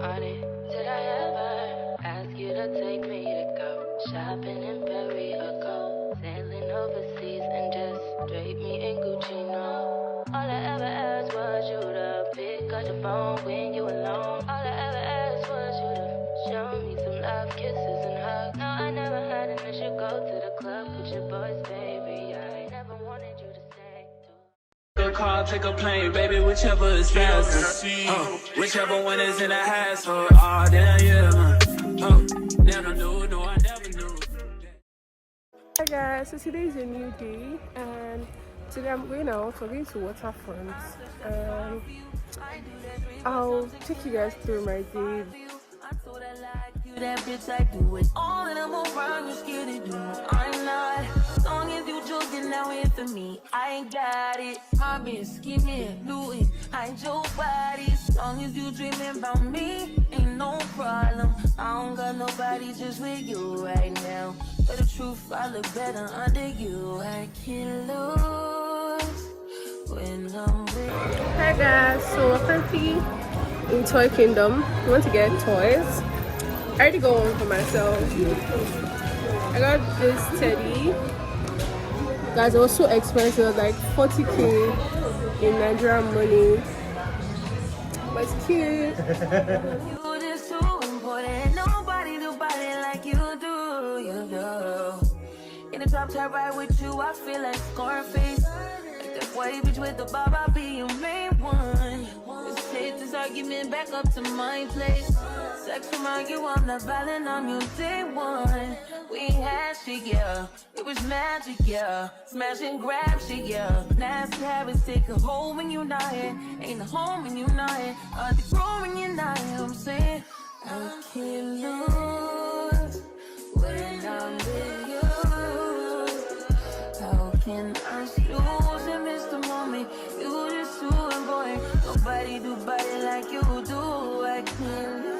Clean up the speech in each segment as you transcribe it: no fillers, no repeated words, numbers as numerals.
on it. Did I ever ask you to take me to go shopping in Paris or go sailing overseas and just drape me in Gucci? No. All I ever asked was you to pick up the phone when you alone. All I ever asked was you to show me some love, kisses and hugs. No, I never had an issue. Go to the club with your boys, baby. I never wanted you to stay. Take a car, take a plane, baby, whichever is fastest. Whichever one is in the hassle. Oh, damn, yeah, man. Never knew, no, I never knew. Hi guys, so today is a new day and today I'm going out. We're going to waterfront. I'll take you guys through my day. That bitch, I do it all and I'm around, you're scared to do it. I'm not, as long as you joking now in for me, I ain't got it. I've been scheming, looting, I ain't your body. As long as you dreaming about me, ain't no problem. I don't got nobody just with you right now. But the truth, I look better under you. I can't lose when I'm with you. Hi guys, so we're currently in Toy Kingdom. We want to get toys. I already got one for myself. I got this teddy. Guys, it was so expensive, like 40k in Nigerian money. But it's cute. You just too important. Nobody do body like you do. You do. In the top top ride with you, I feel like Scarface. Like that white bitch with the bob, I'll be your main one. Let's take this argument back up to my place. Sex remind you I'm not violent, I'm your day one. We had shit, yeah. It was magic, yeah. Smash and grab shit, yeah. Nasty habits take a hold when you're not here. Ain't a home when you're not here. They grow when you're not here. I'm saying I can't lose when I'm with you. How can I lose and miss the moment? You just too important. Nobody do body like you do. I can't lose.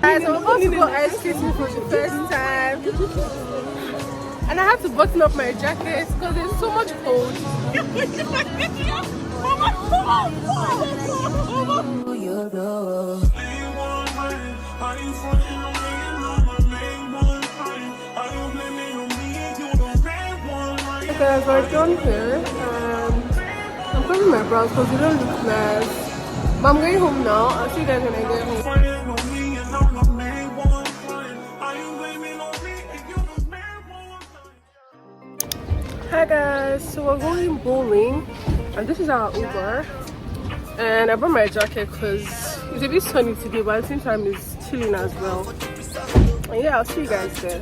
Guys, I'm about to go ice skating for the first time. And I have to button up my jacket because there's so much cold. Guys, we're done here. I'm covering my brows because they don't look nice. But I'm going home now. I'll see you guys when I get home. Hi guys, so we're going bowling and this is our Uber, and I brought my jacket because it's a bit sunny today, but at the same time it's chilling as well. And yeah, I'll see you guys there.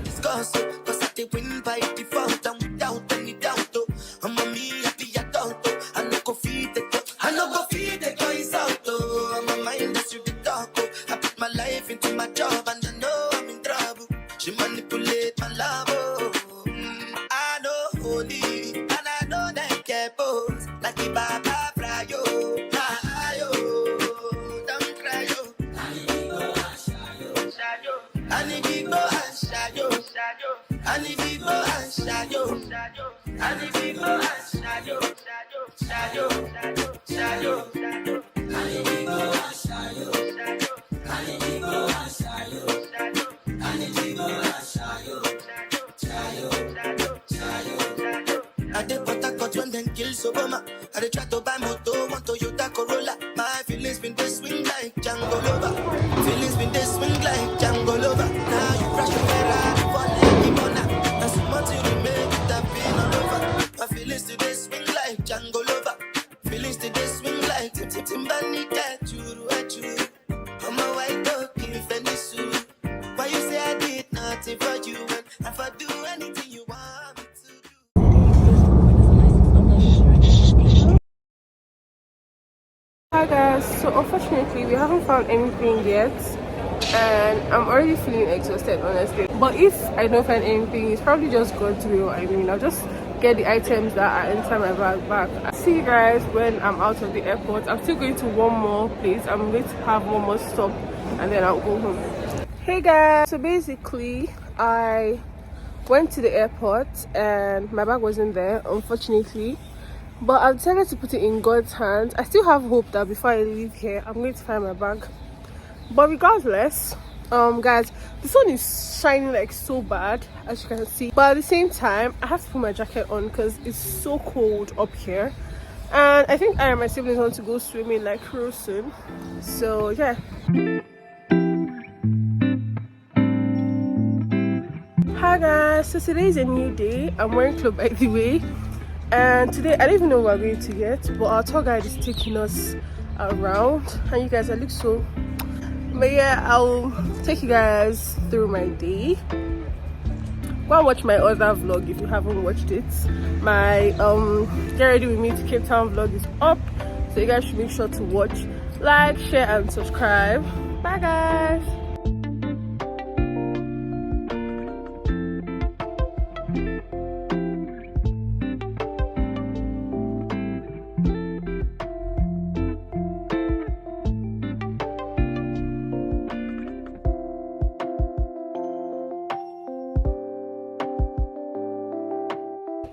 I try to buy moto, want Toyota Corolla. My feelings been this swing like Django Lover. Feelings been this swing like Django Lover. Now you crash your Ferrari for like Ibona. That's what months you remain, that pain all over. My feelings today swing like Django Lover. Feelings today swing like Timbani cat you at you. I'm a white dog in Venice. Why you say I did nothing for you when if I do anything you want me to do? Hi guys, so unfortunately we haven't found anything yet and I'm already feeling exhausted honestly, but if I don't find anything it's probably just God's will. I mean, I'll just get the items that are inside my bag back. I'll see you guys when I'm out of the airport. I'm still going to one more place. I'm going to have one more stop and then I'll go home. Hey guys, so basically I Went to the airport and my bag wasn't there, unfortunately. But I decided to put it in God's hands. I still have hope that before I leave here, I'm going to find my bag. But regardless, guys, the sun is shining like so bad, as you can see. But at the same time, I have to put my jacket on because it's so cold up here. And I think I and my siblings want to go swimming like real soon. So yeah. Hi guys, so today is a new day. I'm wearing clothes by the way. And today, I don't even know what we're going to get, but our tour guide is taking us around. And you guys, I look so... But yeah, I'll take you guys through my day. Go and watch my other vlog if you haven't watched it. My Get Ready With Me to Cape Town vlog is up. So you guys should make sure to watch, like, share and subscribe. Bye guys!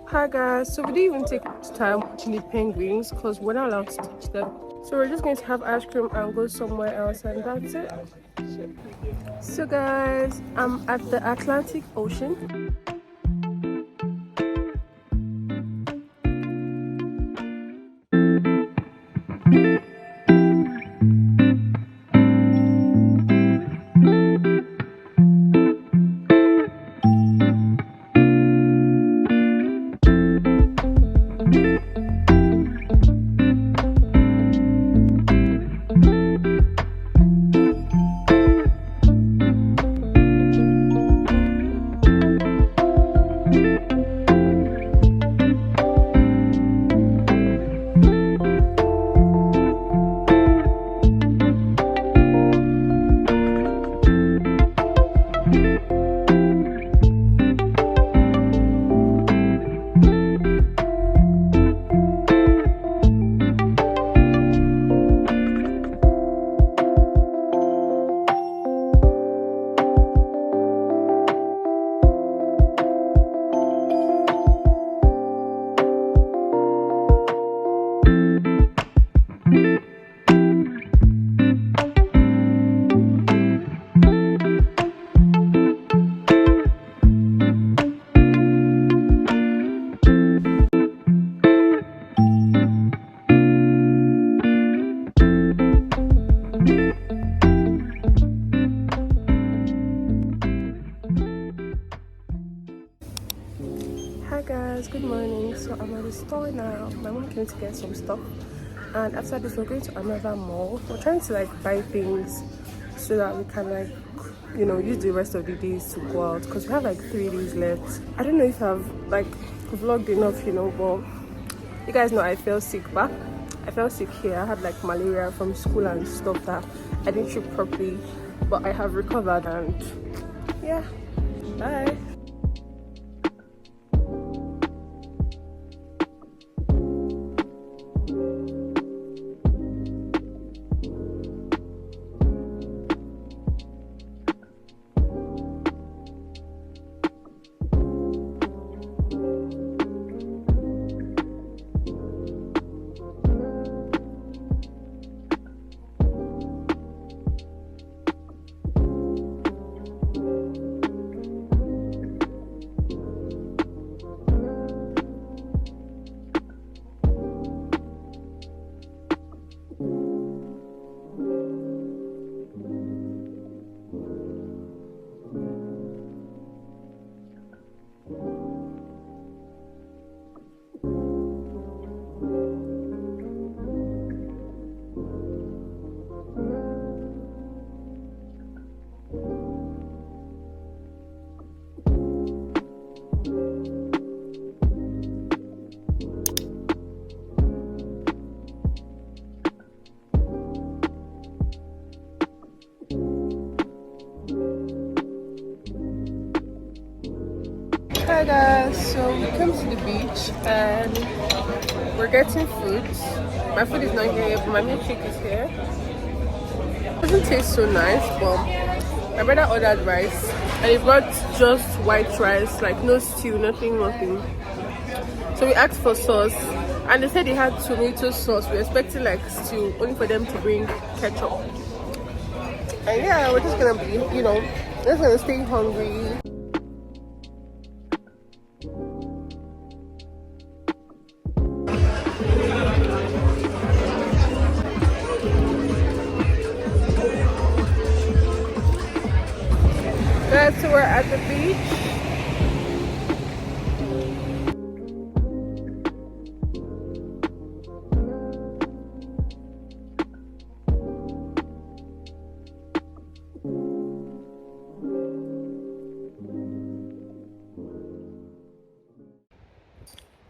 Hi guys, so we didn't even take much time watching the penguins because we're not allowed to touch them. So we're just going to have ice cream and go somewhere else, and that's it. So guys, I'm at the Atlantic Ocean. Hi guys, good morning. So I'm at the store now. My mom came to get some stuff, and after this we're going to another mall. We're trying to like buy things so that we can like, you know, use the rest of the days to go out because we have like 3 days left. I don't know if I've like vlogged enough, you know, but you guys know I fell sick back. I fell sick here. I had like malaria from school and stuff that I didn't treat properly, but I have recovered, and yeah, bye. Hi guys, so we came to the beach and we're getting food. My food is not here yet, but my milkshake is here. It doesn't taste so nice, but my brother ordered rice and he brought just white rice, like no stew, nothing. So we asked for sauce, and they said they had tomato sauce. We were expecting like stew, only for them to bring ketchup. And yeah, we're just gonna be, you know, just gonna stay hungry. Guys, so we're at the beach.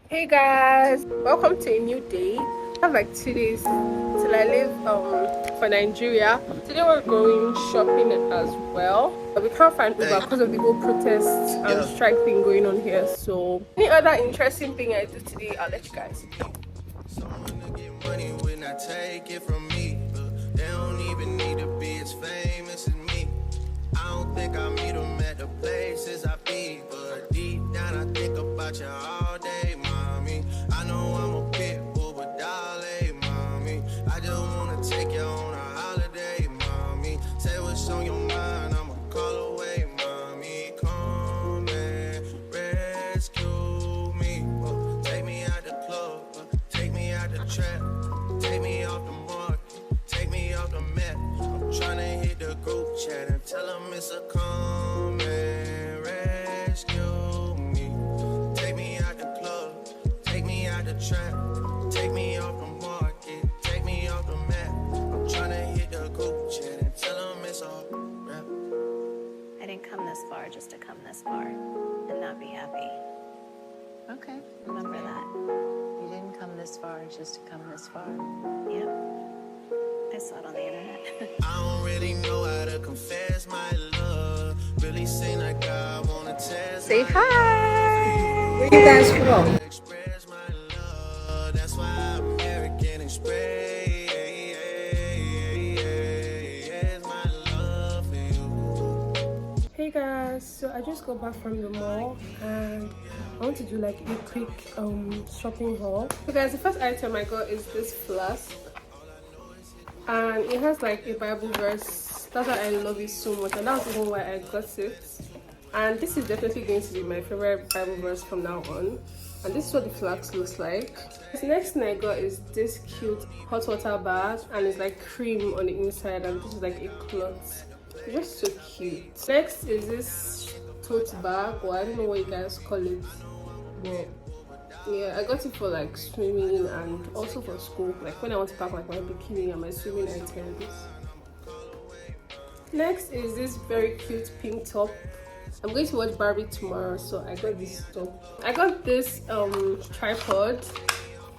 Hey guys, welcome to a new day. I have like 2 days till I leave for Nigeria. Today we're going shopping as well, but we can't find Uber because of the whole protest and strike thing going on here. So any other interesting thing I do today, I'll let you guys know. Someone to get money when I take it from me. They don't even need to be as famous as me. I don't think I meet them at the places I be, but deep down I think about you all day, mommy. I know I'm a pit bull, but darling, mommy, I just wanna take you on a holiday, mommy. Say what's on your mind, I'ma call away, mommy. Come and rescue me. Take me out the club, take me out the trap, take me off the market, take me off the map. I'm tryna hit the group chat and tell them it's a come and rescue me. Take me out the club, take me out the trap, take me off the market, take me off the map. I'm tryna hit the group chat and tell them it's all rap. I didn't come this far just to come this far and not be happy. Okay. Remember that. You didn't come this far just to come this far. Yep. I saw it on the internet. I don't really know how to confess my love. Really seem like I wanna test. Say hi. Where you guys from? Express my love. That's why I'm American Express. My love for you. Hey guys, so I just got back from the mall and I want to do like a quick shopping haul. So guys, the first item I got is this flask, and it has like a Bible verse. That's why I love it so much, and that's even why I got it. And this is definitely going to be my favorite Bible verse from now on. And this is what the flask looks like. The next thing I got is this cute hot water bag, and it's like cream on the inside, and this is like a cloth. It's just so cute. Next is this tote bag, or I don't know what you guys call it, but yeah, I got it for like swimming and also for school, like when I want to pack like my bikini and my swimming items. Next is this very cute pink top. I'm going to watch Barbie tomorrow, so I got this top. I got this tripod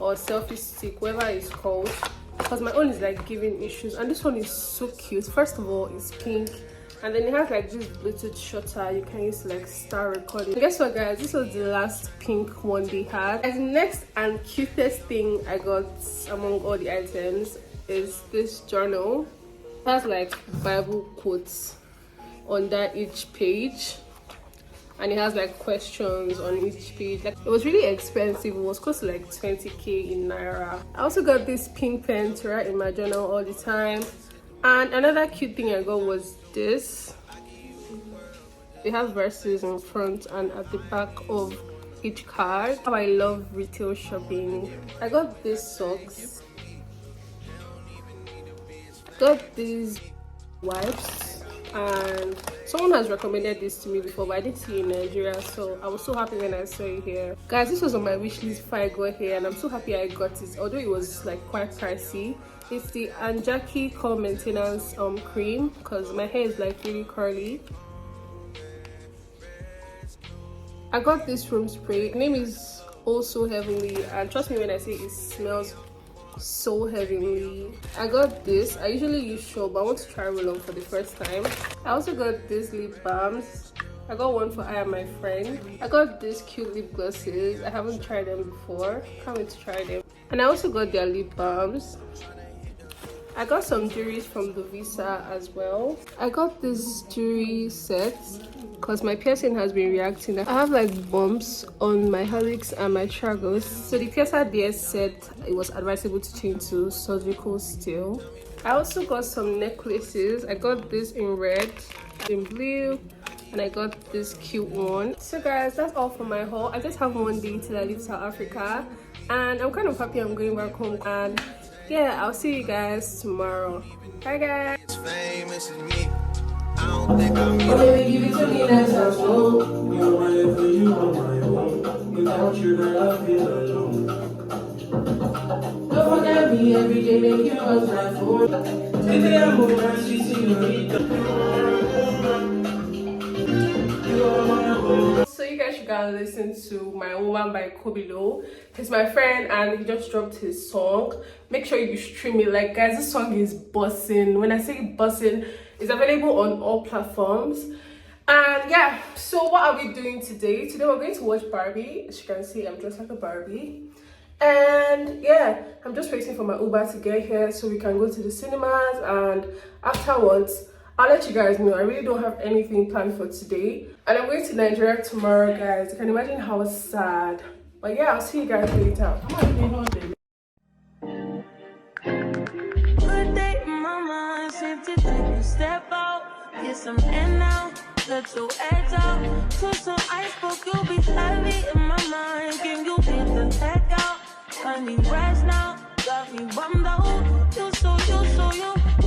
or selfie stick, whatever it's called, because my own is like giving issues, and this one is so cute. First of all, it's pink, and then it has like this Bluetooth shutter you can use to like start recording. And guess what guys, this was the last pink one they had. And the next and cutest thing I got among all the items is this journal. It has like Bible quotes under each page, and it has like questions on each page. Like, it was really expensive. It was close to like 20k in Naira. I also got this pink pen to write in my journal all the time. And another cute thing I got was this. They have verses in front and at the back of each card. How I love retail shopping. I got these socks. Got these wipes, and someone has recommended this to me before, but I didn't see it in Nigeria, so I was so happy when I saw it here. Guys, this was on my wish list before I got here, and I'm so happy I got it, although it was like quite pricey. It's the Anjaki Curl Maintenance cream, because my hair is like really curly. I got this room spray. The name is Also Heavenly, and trust me when I say it smells so heavenly. I got this. I usually use Shaw, but I want to try roll-on for the first time. I also got these lip balms. I got one for I and my friend. I got these cute lip glosses. I haven't tried them before. Can't wait to try them. And I also got their lip balms. I got some jewelry from the Visa as well. I got this jewelry set. because my piercing has been reacting. I have like bumps on my helix and my tragus, so the piercer there said it was advisable to change to surgical steel. I also got some necklaces. I got this in red, in blue, and I got this cute one. So guys, that's all for my haul. I just have one day till I leave South Africa, and I'm kind of happy I'm going back home. And yeah, I'll see you guys tomorrow. Bye guys. Famous as me. I don't think I'm Baby, give it to me, that's how slow. Without you, girl, I feel alone. Don't forget me every day, make you was my phone. Today I'm moving, she senorita. You are my home. So you guys should go and listen to My Woman by Kobilo. He's my friend and he just dropped his song. Make sure you stream it. Like guys, this song is buzzing. When I say buzzing, it's available on all platforms. And yeah, so what are we doing today? Today we're going to watch Barbie. As you can see, I'm dressed like a Barbie. And yeah, I'm just waiting for my Uber to get here so we can go to the cinemas, and afterwards I'll let you guys know. I really don't have anything planned for today, and I'm going to Nigeria tomorrow, guys. You can imagine how sad. But yeah, I'll see you guys later. Good day in my mind, safe to take a step out, get some air now, let your edge out. Put some ice, but you'll be heavy in my mind. Can you get the heck out? I need rest now, got me bummed out. You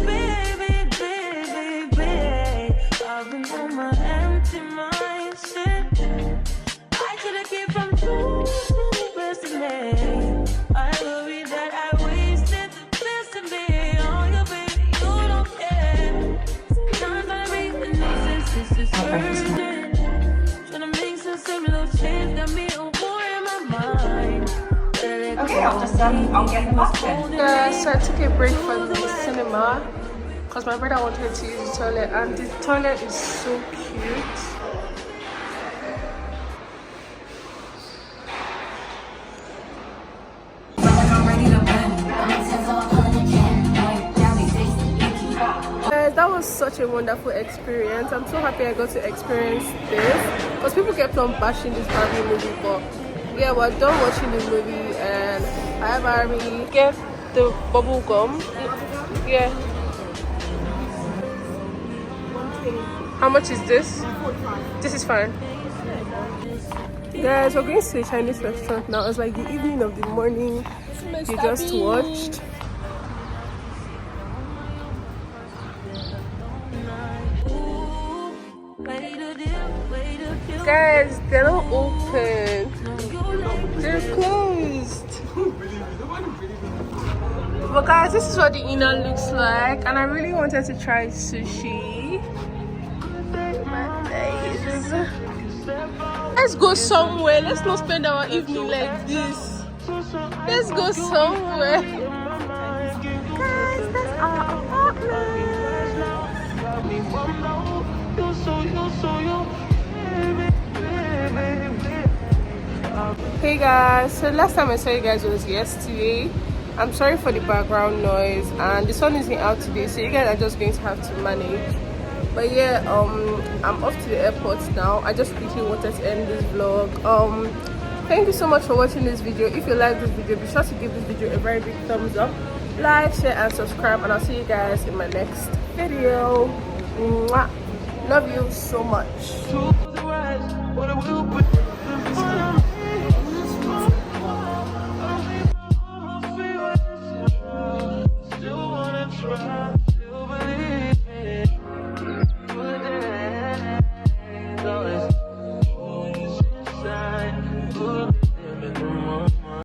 baby, baby, baby. I've been on my empty mind, shit. I could've kept from too best in me. I worry that I wasted the best in me. Oh, you baby, you don't care. Not gonna make the nonsense, this is urgent. Tryna make some similar change, got me a war in my mind. Okay, I'll get them up then. So I took a break from the cinema because my brother wanted to use the toilet, and the toilet is so cute. Guys, that was such a wonderful experience. I'm so happy I got to experience this because people kept on bashing this Barbie movie, but yeah, we're done watching the movie. And I have Barbie. Get the bubble gum. Yeah. How much is this? This is fine. Guys, we're going to a Chinese restaurant now. It's like the evening of the morning you just watched. Guys, they're not open. They're closed. But guys, this is what the inner looks like, and I really wanted to try sushi. Let's go somewhere. Let's not spend our evening like this. Let's go somewhere. Guys, that's our apartment. Hey guys, so last time I saw you guys was yesterday. I'm sorry for the background noise, and the sun isn't out today, so you guys are just going to have to manage. But yeah, I'm off to the airport now. I just quickly wanted to end this vlog. Thank you so much for watching this video. If you like this video, be sure to give this video a very big thumbs up, like, share and subscribe, and I'll see you guys in my next video. Mwah. Love you so much.